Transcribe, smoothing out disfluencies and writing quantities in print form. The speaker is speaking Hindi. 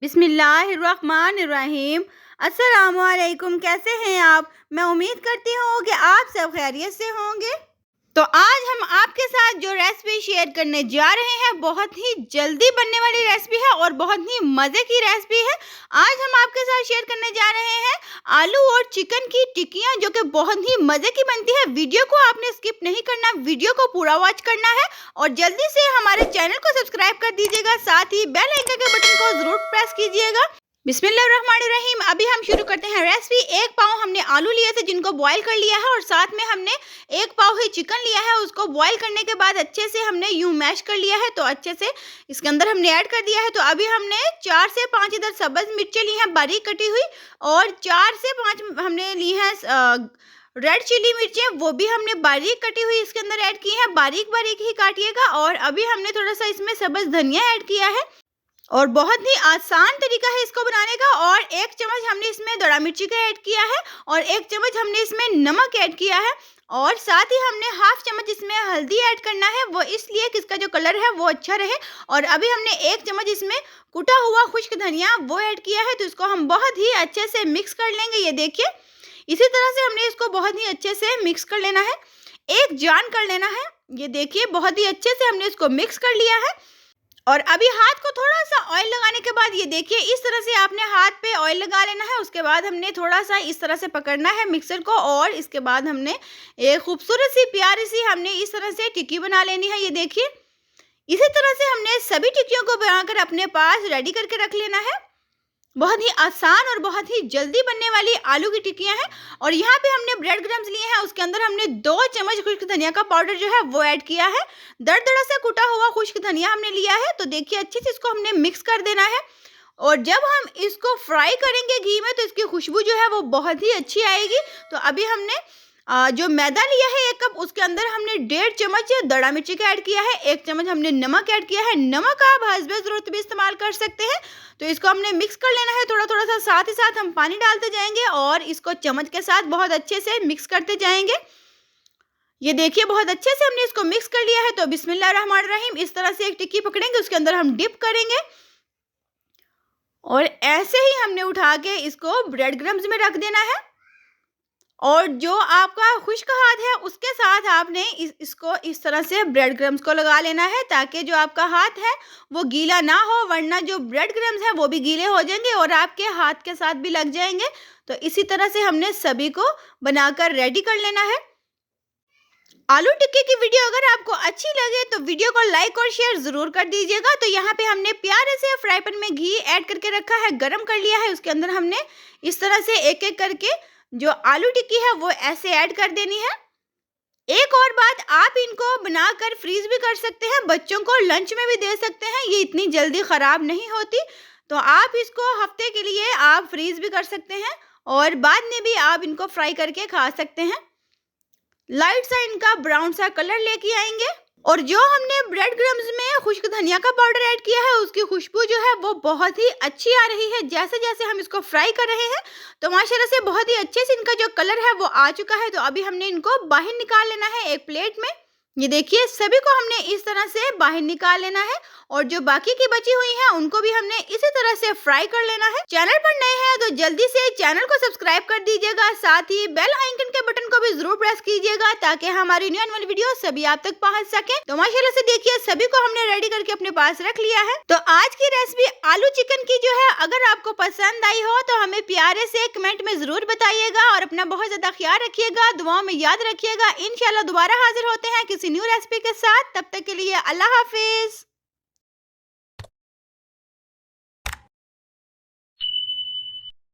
बिस्मिल्लाहिर्रहमानिर्रहीम। अस्सलामुअलैकुम। कैसे हैं आप? मैं उम्मीद करती हूँ कि आप सब खैरियत से होंगे। तो आज हम आपके साथ जो रेसिपी शेयर करने जा रहे हैं बहुत ही जल्दी बनने वाली रेसिपी है और बहुत ही मज़े की रेसिपी है। आज हम आपके साथ शेयर करने जा रहे हैं आलू और चिकन की टिक्कियाँ, जो कि बहुत ही मज़े की बनती है। वीडियो को आपने स्किप नहीं करना, वीडियो को पूरा वॉच करना है और जल्दी से हमारे चैनल को सब्सक्राइब कर दीजिएगा। साथ ही बेल आइकन के बटन को ज़रूर प्रेस कीजिएगा। बिस्मिल्लाहिर्रहमानिर्रहीम। अभी हम शुरू करते हैं रेसिपी। 1 पाव हमने आलू लिए थे जिनको बॉईल कर लिया है और साथ में हमने 1 पाव ही चिकन लिया है। उसको बॉईल करने के बाद अच्छे से हमने यूं मैश कर लिया है, तो अच्छे से इसके अंदर हमने ऐड कर दिया है। तो अभी हमने 4 से 5 इधर सब्ज़ मिर्चें ली हैं बारीक कटी हुई और 4 से 5 हमने ली हैं रेड चिली मिर्चें, वो भी हमने बारीक कटी हुई इसके अंदर ऐड की हैं। बारीक बारीक ही काटिएगा। और अभी हमने थोड़ा सा इसमें सब्ज़ धनिया ऐड किया है और बहुत ही आसान तरीका है इसको बनाने का। और 1 चम्मच हमने इसमें दड़ा मिर्ची का ऐड किया है और 1 चम्मच हमने इसमें नमक ऐड किया है और साथ ही हमने हाफ चम्मच इसमें हल्दी ऐड करना है, वो इसलिए कि इसका जो कलर है वो अच्छा रहे। और अभी हमने 1 चम्मच इसमें कुटा हुआ खुश्क धनिया वो ऐड किया है। तो इसको हम बहुत ही अच्छे से मिक्स कर लेंगे। ये देखिए, इसी तरह से हमने इसको बहुत ही अच्छे से मिक्स कर लेना है, एक जान कर लेना है। ये देखिए, बहुत ही अच्छे से हमने इसको मिक्स कर लिया है। और अभी हाथ को थोड़ा सा ऑयल लगाने के बाद ये देखिए, इस तरह से आपने हाथ पे ऑयल लगा लेना है। उसके बाद हमने थोड़ा सा इस तरह से पकड़ना है मिक्सर को और इसके बाद हमने एक खूबसूरत सी प्यारी सी हमने इस तरह से टिक्की बना लेनी है। ये देखिए, इसी तरह से हमने सभी टिक्कियों को बनाकर अपने पास रेडी करके रख लेना है। बहुत ही आसान और बहुत ही जल्दी बनने वाली आलू की टिक्कियाँ हैं। और यहाँ पे हमने ब्रेड क्रम्स लिए हैं, उसके अंदर हमने 2 चम्मच खुश्क धनिया का पाउडर जो है वो ऐड किया है। दरदरा से कुटा हुआ खुश्क धनिया हमने लिया है। तो देखिए, अच्छे से इसको हमने मिक्स कर देना है और जब हम इसको फ्राई करेंगे घी में तो इसकी खुशबू जो है वो बहुत ही अच्छी आएगी। तो अभी हमने जो मैदा लिया है 1 कप, उसके अंदर हमने 1.5 चम्मच दड़ा मिर्ची का ऐड किया है, 1 चम्मच हमने नमक ऐड किया है। नमक आप हस्बे ज़रूरत भी इस्तेमाल कर सकते हैं। तो इसको हमने मिक्स कर लेना है थोड़ा थोड़ा सा, साथ ही साथ हम पानी डालते जाएंगे और इसको चम्मच के साथ बहुत अच्छे से मिक्स करते जाएंगे। ये देखिए, बहुत अच्छे से हमने इसको मिक्स कर लिया है। तो बिस्मिल्लाहिर्रहमानिर्रहीम, इस तरह से एक टिक्की पकड़ेंगे, उसके अंदर हम डिप करेंगे और ऐसे ही हमने उठा के इसको ब्रेड क्रम्स में रख देना है। और जो आपका खुश्क हाथ है उसके साथ आपने इसको इस तरह से ब्रेड क्रम्स को लगा लेना है, ताकि जो आपका हाथ है वो गीला ना हो, वरना जो ब्रेड क्रम्स है वो भी गीले हो जाएंगे और आपके हाथ के साथ भी लग जाएंगे। तो इसी तरह से हमने सभी को बनाकर रेडी कर लेना है। आलू टिक्की की वीडियो अगर आपको अच्छी लगे तो वीडियो को लाइक और शेयर ज़रूर कर दीजिएगा। तो यहाँ पे हमने प्यारे से फ्राई पैन में घी ऐड करके रखा है, गरम कर लिया है। उसके अंदर हमने इस तरह से एक एक करके जो आलू टिक्की है वो ऐसे ऐड कर देनी है। एक और बात, आप इनको बनाकर फ्रीज भी कर सकते हैं, बच्चों को लंच में भी दे सकते हैं, ये इतनी जल्दी ख़राब नहीं होती। तो आप इसको हफ्ते के लिए आप फ्रीज भी कर सकते हैं और बाद में भी आप इनको फ्राई करके खा सकते हैं। लाइट सा इनका ब्राउन सा कलर लेके आएंगे। और जो हमने ब्रेड क्रम्स में खुश्क धनिया का पाउडर ऐड किया है उसकी खुशबू जो है वो बहुत ही अच्छी आ रही है। जैसे जैसे हम इसको फ्राई कर रहे हैं तो माशाल्लाह से बहुत ही अच्छे से इनका जो कलर है वो आ चुका है। तो अभी हमने इनको बाहर निकाल लेना है एक प्लेट में। ये देखिए, सभी को हमने इस तरह से बाहर निकाल लेना है और जो बाकी की बची हुई हैं उनको भी हमने इसी तरह से फ्राई कर लेना है। चैनल पर नए हैं तो जल्दी से चैनल को सब्सक्राइब कर दीजिएगा, साथ ही बेल आइकन के बटन को भी जरूर प्रेस कीजिएगा ताकि हमारी न्यू वाली वीडियो सभी आप तक पहुंच सके। तो माशाल्लाह से देखिए, सभी को हमने रेडी करके अपने पास रख लिया है। तो आज की रेसिपी आलू चिकन की जो है अगर आपको पसंद आई हो तो हमें प्यारे से कमेंट में जरूर बताइएगा और अपना बहुत ज्यादा ख्याल रखिएगा, दुआओं में याद रखिएगा। इंशाल्लाह दोबारा हाजिर होते हैं किसी न्यू रेसिपी के साथ। तब तक के लिए अल्लाह हाफिज।